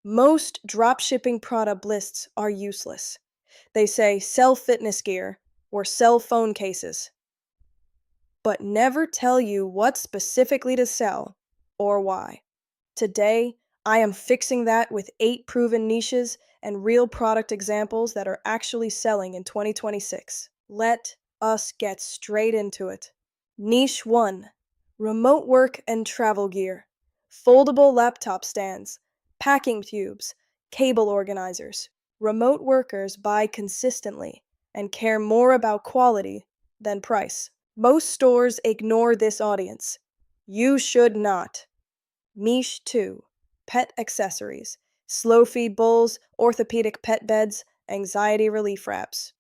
Most dropshipping product lists are useless. They say sell fitness gear or sell phone cases, but never tell you what specifically to sell or why. Today, I am fixing that with 8 proven niches and real product examples that are actually selling in 2026. Let us get straight into it. Niche 1: Remote work and travel gear. Foldable laptop stands, packing tubes, cable organizers. Remote workers buy consistently and care more about quality than price. Most stores ignore this audience. You should not. Niche 2: Pet accessories. Slow feed bowls, orthopedic pet beds, anxiety relief wraps.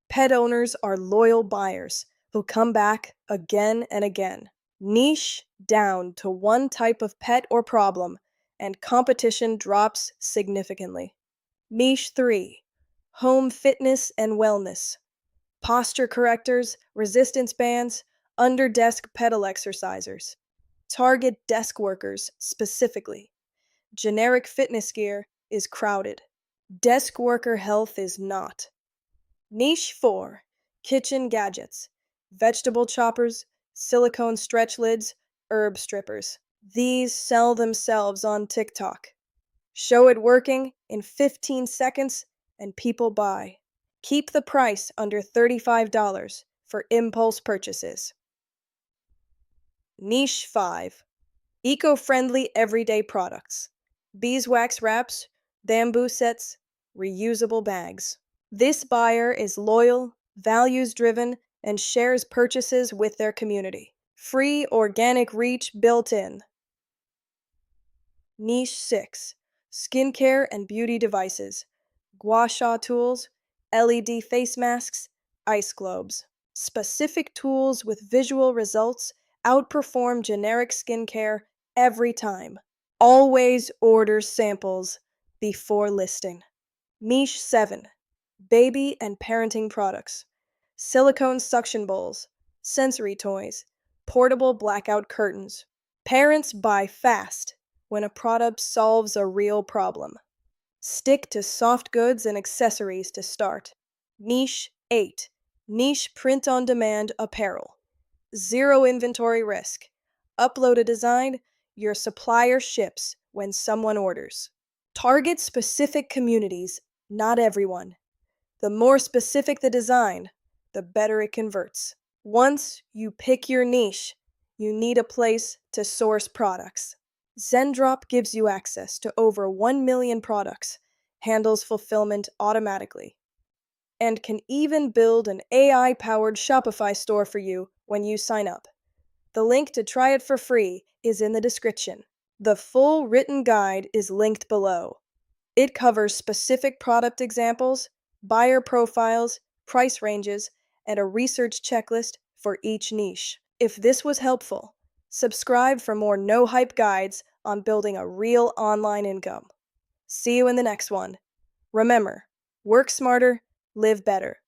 Pet owners are loyal buyers who come back again and again. Niche down to one type of pet or problem, and competition drops significantly. Niche 3: Home fitness and wellness. Posture correctors, resistance bands, under-desk pedal exercisers. Target desk workers specifically. Generic fitness gear is crowded. Desk worker health is not. Niche 4: Kitchen gadgets. Vegetable choppers, silicone stretch lids, herb strippers. These sell themselves on TikTok. Show it working in 15 seconds and people buy. Keep the price under $35 for impulse purchases. Niche 5: Eco-friendly everyday products. Beeswax wraps, bamboo sets, reusable bags. This buyer is loyal, values-driven, and shares purchases with their community. Free organic reach built in. Niche 6: Skincare and beauty devices. Gua sha tools, LED face masks, ice globes. Specific tools with visual results outperform generic skincare every time. Always order samples before listing. Niche 7: Baby and parenting products. Silicone suction bowls, sensory toys, portable blackout curtains. Parents buy fast when a product solves a real problem. Stick to soft goods and accessories to start. Niche 8: Niche print-on-demand apparel. Zero inventory risk. Upload a design, your supplier ships when someone orders. Target specific communities, not everyone. The more specific the design, the better it converts. Once you pick your niche, you need a place to source products. Zendrop gives you access to over 1 million products, handles fulfillment automatically, and can even build an AI-powered Shopify store for you when you sign up. The link to try it for free is in the description. The full written guide is linked below. It covers specific product examples, buyer profiles, price ranges, and a research checklist for each niche. If this was helpful, subscribe for more no-hype guides on building a real online income. See you in the next one. Remember, work smarter, live better.